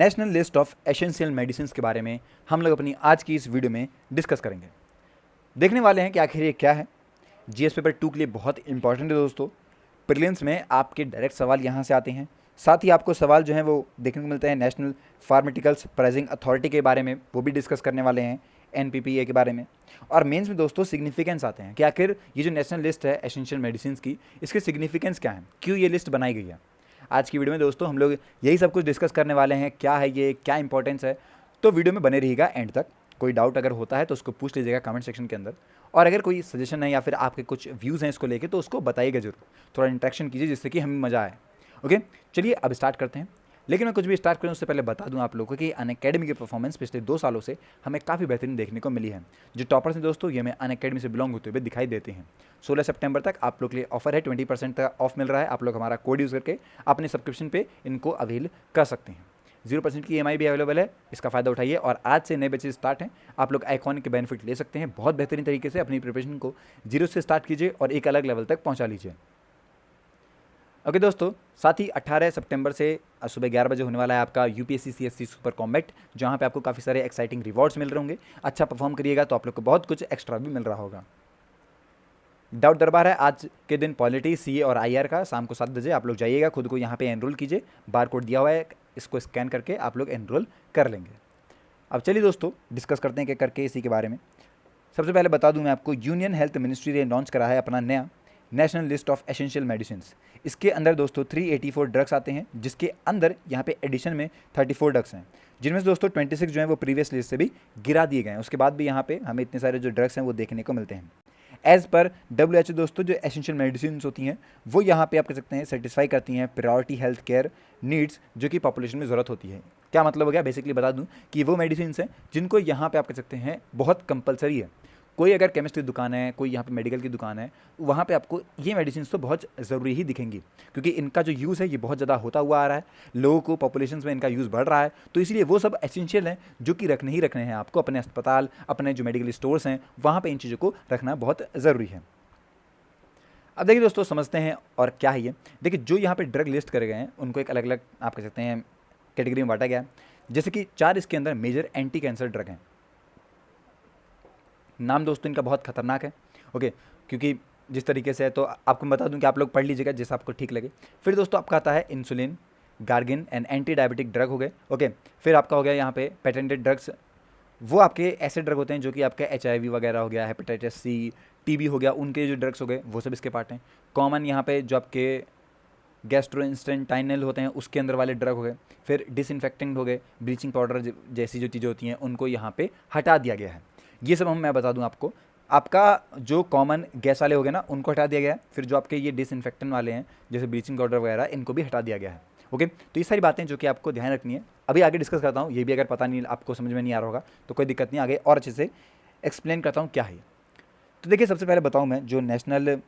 National list of essential medicine के बारे में हम लोग अपनी आज की इस वीडियो में डिस्कस करेंगे। देखने वाले हैं कि आखिर ये क्या है। जीएस पेपर 2 के लिए बहुत इंपॉर्टेंट है दोस्तों। प्रीलिम्स में आपके डायरेक्ट सवाल यहाँ से आते हैं, साथ ही आपको सवाल जो हैं वो देखने को मिलते हैं नेशनल फार्मास्यूटिकल्स प्राइसिंग अथॉरिटी के बारे में, वो भी डिस्कस करने वाले हैं, एनपीपीए के बारे में। और मेंस में दोस्तों सिग्निफिकेंस आते हैं कि आखिर ये जो नेशनल लिस्ट है एसेंशियल मेडिसिन की, इसके सिग्निफिकेंस क्या है, क्यों ये लिस्ट बनाई गई है। आज की वीडियो में दोस्तों हम लोग यही सब कुछ डिस्कस करने वाले हैं, क्या है ये, क्या इंपॉर्टेंस है। तो वीडियो में बने रहिएगा एंड तक। कोई डाउट अगर होता है तो उसको पूछ लीजिएगा कमेंट सेक्शन के अंदर, और अगर कोई सजेशन है या फिर आपके कुछ व्यूज़ हैं इसको लेके तो उसको बताइएगा जरूर, थोड़ा इंटरेक्शन कीजिए जिससे कि हमें मज़ा आए। ओके, चलिए अब स्टार्ट करते हैं। लेकिन मैं कुछ भी स्टार्ट करूँ उससे पहले बता दूं आप लोगों को कि अनअकैडमी की परफॉर्मेंस पिछले 2 सालों से हमें काफ़ी बेहतरीन देखने को मिली है। जो टॉपर्स हैं दोस्तों ये हमें अनअकैडमी से बिलोंग होते हुए दिखाई देते हैं। 16 सितंबर तक आप लोग के लिए ऑफर है, 20% का ऑफ मिल रहा है। आप लोग हमारा कोड यूज़ करके अपने सब्सक्रिप्शन पे इनको अवेल कर सकते हैं। 0% की EMI भी अवेलेबल है, इसका फ़ायदा उठाइए। और आज से नए बैचेस स्टार्ट हैं, आप लोग आइकॉन के बेनिफिट ले सकते हैं। बहुत बेहतरीन तरीके से अपनी प्रिपरेशन को 0 से स्टार्ट कीजिए और एक अलग लेवल तक पहुँचा लीजिए। ओके दोस्तों, साथ ही 18 सितंबर से सुबह 11 बजे होने वाला है आपका UPSC CSC सुपर कॉम्बैट, जहां पे आपको काफ़ी सारे एक्साइटिंग रिवॉर्ड्स मिल रहे होंगे। अच्छा परफॉर्म करिएगा तो आप लोग को बहुत कुछ एक्स्ट्रा भी मिल रहा होगा। डाउट दरबार है आज के दिन पॉलिटी, CA और IR का, शाम को 7 बजे आप लोग जाइएगा, खुद को यहाँ पे एनरोल कीजिए। बार कोड दिया हुआ है, इसको स्कैन करके आप लोग एनरोल कर लेंगे। अब चलिए दोस्तों डिस्कस करते हैं क्या करके इसी के बारे में। सबसे पहले बता दूं मैं आपको, यूनियन हेल्थ मिनिस्ट्री ने लॉन्च करा है अपना नया national list of essential medicine. इसके अंदर दोस्तों 384 ड्रग्स आते हैं, जिसके अंदर यहाँ पे एडिशन में 34 ड्रग्स हैं, जिनमें से दोस्तों 26 जो हैं वो प्रीवियस लिस्ट से भी गिरा दिए गए हैं। उसके बाद भी यहाँ पे हमें इतने सारे जो ड्रग्स हैं वो देखने को मिलते हैं। एज़ पर WHO दोस्तों जो एसेंशियल मेडिसिन होती हैं वो यहाँ पे आप कह सकते हैं सेटिस्फाई करती हैं प्रायोरिटी हेल्थ केयर नीड्स जो कि पॉपुलेशन में ज़रूरत होती है। क्या मतलब हो गया, बेसिकली बता दूं कि वो मेडिसिन हैं जिनको यहाँ पे आप कह सकते हैं बहुत कंपलसरी है। कोई अगर केमिस्ट की दुकान है, कोई यहाँ पे मेडिकल की दुकान है, वहाँ पे आपको ये मेडिसिन तो बहुत ज़रूरी ही दिखेंगी, क्योंकि इनका जो यूज़ है ये बहुत ज़्यादा होता हुआ आ रहा है, लोगों को पॉपुलेशन में इनका यूज़ बढ़ रहा है। तो इसलिए वो सब एसेंशियल हैं जो कि रखने ही रखने हैं आपको। अपने अस्पताल, अपने जो मेडिकल स्टोर्स हैं वहाँ पर इन चीज़ों को रखना बहुत ज़रूरी है। अब देखिए दोस्तों समझते हैं और क्या है ये। देखिए जो यहाँ पे ड्रग लिस्ट करे गए हैं उनको एक अलग अलग आप कह सकते हैं कैटेगरी में बांटा गया है। जैसे कि 4 इसके अंदर मेजर एंटी कैंसर ड्रग हैं। नाम दोस्तों इनका बहुत खतरनाक है, ओके, क्योंकि जिस तरीके से है तो आपको बता दूं कि आप लोग पढ़ लीजिएगा जैसा आपको ठीक लगे। फिर दोस्तों आपका आता है insulin, Gagarin and anti diabetic drug हो गए, ओके। फिर आपका हो गया यहाँ पे पेटेंटेड ड्रग्स, वो आपके ऐसे ड्रग होते हैं जो कि आपका HIV वगैरह हो गया, हेपेटाइटिस C, TB हो गया, उनके जो ड्रग्स हो गए वो सब इसके पार्ट हैं। कॉमन यहाँ पे जो आपके गैस्ट्रोइंटेस्टाइनल होते हैं उसके अंदर वाले ड्रग हो गए। फिर डिसइंफेक्टेंट हो गए, ब्लीचिंग पाउडर जैसी जो चीज़ें होती हैं उनको यहाँ पे हटा दिया गया है। ये सब मैं बता दूं आपको। आपका जो कॉमन गैस वाले हो गए ना उनको हटा दिया गया है। फिर जो आपके ये डिसइंफेक्टेंट वाले हैं जैसे ब्लीचिंग पाउडर वगैरह, इनको भी हटा दिया गया है, ओके। तो ये सारी बातें जो कि आपको ध्यान रखनी है। अभी आगे डिस्कस करता हूँ, ये भी अगर पता नहीं आपको समझ में नहीं आ रहा होगा तो कोई दिक्कत नहीं, आगे और अच्छे से एक्सप्लेन करता हूँ क्या है। तो देखिए सबसे पहले बताऊँ मैं, जो national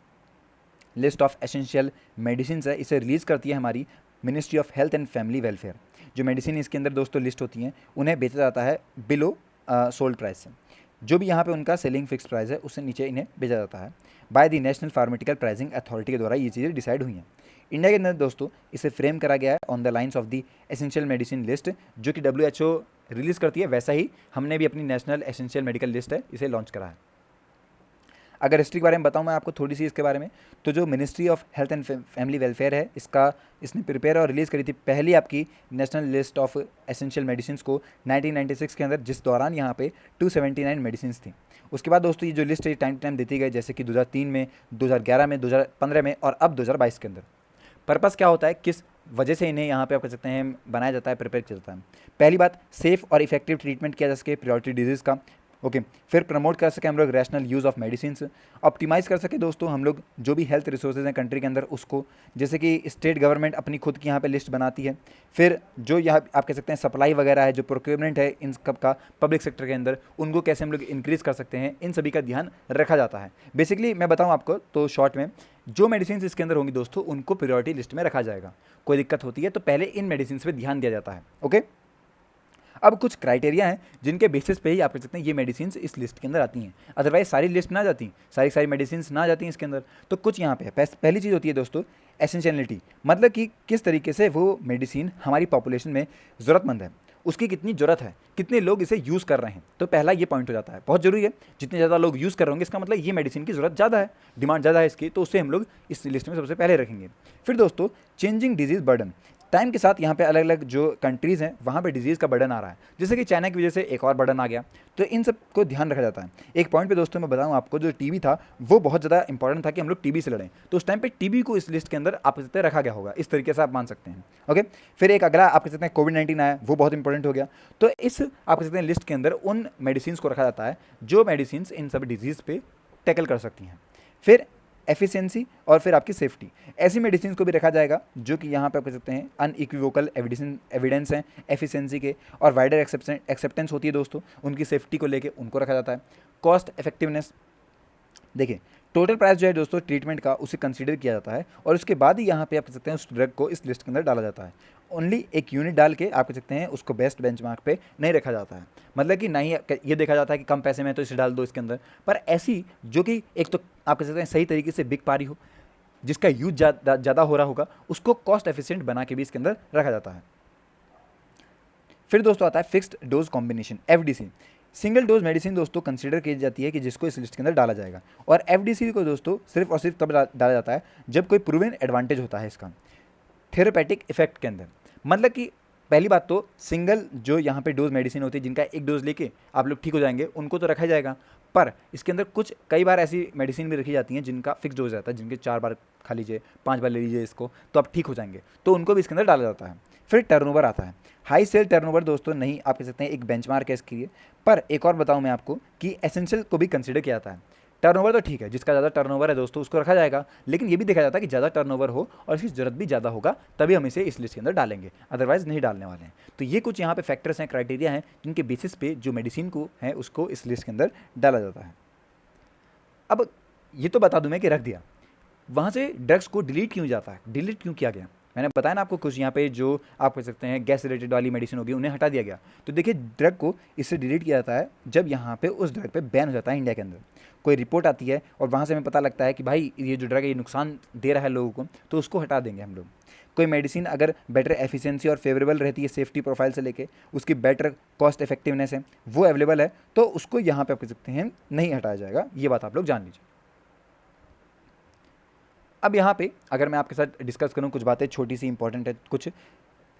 list of essential medicine है इसे रिलीज़ करती है हमारी ministry of health and family welfare. जो मेडिसिन इसके अंदर दोस्तों लिस्ट होती हैं उन्हें बेचा जाता है बिलो सोल्ड प्राइस से। जो भी यहाँ पे उनका सेलिंग फिक्स प्राइस है उससे नीचे इन्हें बेचा जाता है। By the national pharmaceutical pricing authority के द्वारा ये चीज़ें डिसाइड हुई हैं। इंडिया के अंदर दोस्तों इसे फ्रेम करा गया है on the lines of the essential medicine list, जो कि WHO रिलीज़ करती है। वैसा ही हमने भी अपनी नेशनल एसेंशियल मेडिकल लिस्ट है इसे लॉन्च करा है। अगर हिस्ट्री के बारे में बताऊं मैं आपको थोड़ी सी इसके बारे में, तो जो ministry of health and family welfare है इसने प्रिपेयर और रिलीज़ करी थी पहली आपकी national list of essential medicine को 1996 के अंदर, जिस दौरान यहाँ पे 279 मेडिसिन थी। उसके बाद दोस्तों ये जो लिस्ट है टाइम टू टाइम देती गई, जैसे कि 2003 में, 2011 में, 2015 में और अब 2022 के अंदर। पर्पस क्या होता है, किस वजह से इन्हें यहाँ पे आप कह सकते हैं बनाया जाता है, प्रिपेयर किया जाता है। पहली बात, सेफ और इफेक्टिव ट्रीटमेंट किया जा सके प्रायोरिटी डिजीज़ का, ओके। फिर प्रमोट कर सके हम लोग rational use of medicine, optimise कर सके दोस्तों हम लोग जो भी हेल्थ रिसोर्सेज हैं कंट्री के अंदर उसको, जैसे कि स्टेट गवर्नमेंट अपनी खुद की यहाँ पे लिस्ट बनाती है। फिर जो यहाँ आप कह सकते हैं सप्लाई वगैरह है, जो प्रोक्योरमेंट है इन सब का पब्लिक सेक्टर के अंदर, उनको कैसे हम लोग इंक्रीज़ कर सकते हैं, इन सभी का ध्यान रखा जाता है। बेसिकली मैं बताऊँ आपको तो शॉर्ट में, जो मेडिसिन इसके अंदर होंगी दोस्तों उनको प्रायोरिटी लिस्ट में रखा जाएगा। कोई दिक्कत होती है तो पहले इन मेडिसिन पे ध्यान दिया जाता है, ओके। अब कुछ क्राइटेरिया हैं जिनके बेसिस पे ही आप कह सकते हैं ये मेडिसिन इस लिस्ट के अंदर आती हैं, अदरवाइज सारी लिस्ट ना जाती, सारी मेडिसिन ना जाती हैं इसके अंदर। तो कुछ यहाँ पे है। पहली चीज़ होती है दोस्तों एसेंशियलिटी, मतलब कि किस तरीके से वो मेडिसिन हमारी पॉपुलेशन में ज़रूरतमंद है, उसकी कितनी ज़रूरत है, कितने लोग इसे यूज़ कर रहे हैं। तो पहला ये पॉइंट हो जाता है, बहुत ज़रूरी है। जितने ज़्यादा लोग यूज़ कर रहे होंगे इसका मतलब ये मेडिसिन की ज़रूरत ज़्यादा है, डिमांड ज़्यादा है इसकी, तो उससे हम लोग इस लिस्ट में सबसे पहले रखेंगे। फिर दोस्तों चेंजिंग डिजीज़ बर्डन, टाइम के साथ यहाँ पे अलग अलग जो कंट्रीज़ हैं वहाँ पे डिजीज़ का बर्डन आ रहा है, जैसे कि चाइना की वजह से एक और बर्डन आ गया, तो इन सब को ध्यान रखा जाता है। एक पॉइंट पे दोस्तों मैं बताऊँ आपको, जो टीबी था वो बहुत ज़्यादा इंपॉर्टेंट था कि हम लोग टीबी से लड़ें, तो उस टाइम पे टीबी को इस लिस्ट के अंदर आप कहते हैं रखा गया होगा, इस तरीके से आप मान सकते हैं। ओके, फिर एक अगला आप कह सकते हैं कोविड-19 आया, वो बहुत इंपॉर्टेंट हो गया। तो इस आप कह सकते हैं लिस्ट के अंदर उन मेडिसिन को रखा जाता है जो मेडिसिन इन सब डिजीज़ पे टैकल कर सकती हैं। फिर एफिशिएंसी और फिर आपकी सेफ्टी, ऐसी मेडिसिन को भी रखा जाएगा जो कि यहाँ पे आप कह सकते हैं अनइक्विवोकल एविडेंस हैं एफिशिएंसी के, और वाइडर एक्सेप्टेंस होती है दोस्तों उनकी सेफ्टी को लेके, उनको रखा जाता है। कॉस्ट इफेक्टिवनेस, देखिए टोटल प्राइस जो है दोस्तों ट्रीटमेंट का उसे कंसीडर किया जाता है, और उसके बाद ही यहाँ पे आप कह सकते हैं उस ड्रग को इस लिस्ट के अंदर डाला जाता है। ओनली एक यूनिट डाल के आप कह सकते हैं उसको बेस्ट बेंचमार्क पे नहीं रखा जाता है, मतलब कि नहीं ये देखा जाता है कि कम पैसे में तो इसे डाल दो इसके अंदर, पर ऐसी जो कि एक तो आप कह सकते हैं सही तरीके से बिक पा रही हो, जिसका यूज ज़्यादा हो रहा होगा, उसको कॉस्ट एफिशिएंट बना के भी इसके अंदर रखा जाता है। फिर दोस्तों आता है fixed dose combination, FDC. Single dose medicine दोस्तों कंसीडर की जाती है कि जिसको इस लिस्ट के अंदर डाला जाएगा, और एफडीसी को दोस्तों सिर्फ और सिर्फ तब डाला जाता है जब कोई प्रूवन एडवांटेज होता है इसका थेरेपेटिक इफेक्ट के अंदर। मतलब कि पहली बात तो सिंगल जो यहाँ पे डोज मेडिसिन होती है जिनका एक डोज लेके आप लोग ठीक हो जाएंगे, उनको तो रखा जाएगा, पर इसके अंदर कुछ कई बार ऐसी मेडिसिन भी रखी जाती हैं जिनका फिक्स डोज रहता है, जिनके 4 बार खा लीजिए, 5 बार ले लीजिए इसको तो आप ठीक हो जाएंगे, तो उनको भी इसके अंदर डाला जाता है। फिर टर्नओवर आता है, हाई सेल टर्नओवर दोस्तों नहीं आप कह सकते हैं एक बेंचमार्क है इसके लिए, पर एक और बताऊं मैं आपको कि एसेंशियल को भी कंसीडर किया जाता है। टर्नओवर तो ठीक है, जिसका ज़्यादा टर्नओवर है दोस्तों उसको रखा जाएगा, लेकिन ये भी देखा जाता है कि ज़्यादा टर्नओवर हो और इसकी ज़रूरत भी ज़्यादा होगा तभी हम इसे इस लिस्ट के अंदर डालेंगे, अदरवाइज नहीं डालने वाले हैं। तो ये कुछ यहाँ पे फैक्टर्स हैं, क्राइटेरिया हैं जिनके बेसिस पे जो मेडिसिन को है उसको इस लिस्ट के अंदर डाला जाता है। अब ये तो बता दूं मैं कि रख दिया, वहाँ से ड्रग्स को डिलीट क्यों जाता है, डिलीट क्यों किया गया, मैंने बताया ना आपको कुछ यहाँ पे जो आप कह सकते हैं गैस रिलेटेड वाली मेडिसिन होगी उन्हें हटा दिया गया। तो देखिए ड्रग को इससे डिलीट किया जाता है जब यहाँ पे उस ड्रग पे बैन हो जाता है इंडिया के अंदर, कोई रिपोर्ट आती है और वहाँ से हमें पता लगता है कि भाई ये जो ड्रग है ये नुकसान दे रहा है लोगों को, तो उसको हटा देंगे हम लोग। कोई मेडिसिन अगर बेटर एफिशिएंसी और फेवरेबल रहती है सेफ्टी प्रोफाइल से लेके, उसकी बेटर कॉस्ट इफेक्टिवनेस है, वो अवेलेबल है, तो उसको यहाँ पे आप कह सकते हैं नहीं हटाया जाएगा, ये बात आप लोग जान लीजिए। अब यहाँ पे अगर मैं आपके साथ डिस्कस करूँ कुछ बातें छोटी सी इंपॉर्टेंट है कुछ,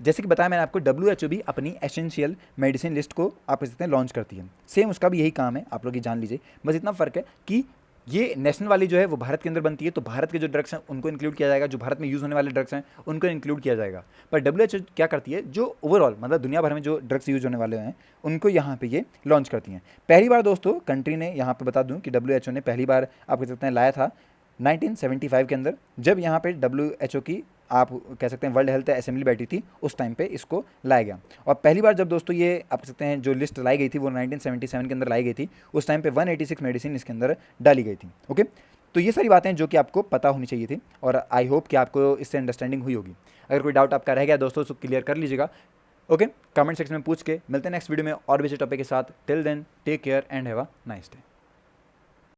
जैसे कि बताया मैंने आपको WHO भी अपनी एसेंशियल मेडिसिन लिस्ट को आप कह सकते हैं लॉन्च करती है, सेम उसका भी यही काम है, आप लोग ये जान लीजिए। बस इतना फ़र्क है कि ये नेशनल वाली जो है वो भारत के अंदर बनती है, तो भारत के जो ड्रग्स हैं उनको इंक्लूड किया जाएगा, जो भारत में यूज़ होने वाले ड्रग्स हैं उनको इंक्लूड किया जाएगा। पर WHO क्या करती है, जो ओवरऑल मतलब दुनिया भर में जो ड्रग्स यूज़ होने वाले हैं उनको यहाँ पे ये लॉन्च करती हैं। पहली बार दोस्तों कंट्री ने यहाँ पे बता दूँ कि WHO ने पहली बार आप कह सकते हैं लाया था 1975 के अंदर, जब यहाँ पे WHO की आप कह सकते हैं वर्ल्ड हेल्थ असेंबली बैठी थी, उस टाइम पे इसको लाया गया। और पहली बार जब दोस्तों ये आप कह सकते हैं जो लिस्ट लाई गई थी वो 1977 के अंदर लाई गई थी, उस टाइम पे 186 मेडिसिन इसके अंदर डाली गई थी। ओके, तो ये सारी बातें जो कि आपको पता होनी चाहिए थी, और आई होप कि आपको इससे अंडरस्टैंडिंग हुई होगी। अगर कोई डाउट आपका रह गया दोस्तों तो क्लियर कर लीजिएगा। ओके, कमेंट सेक्शन में पूछ के मिलते हैं नेक्स्ट वीडियो में और भी अच्छे टॉपिक के साथ। Till then take care and have a nice day.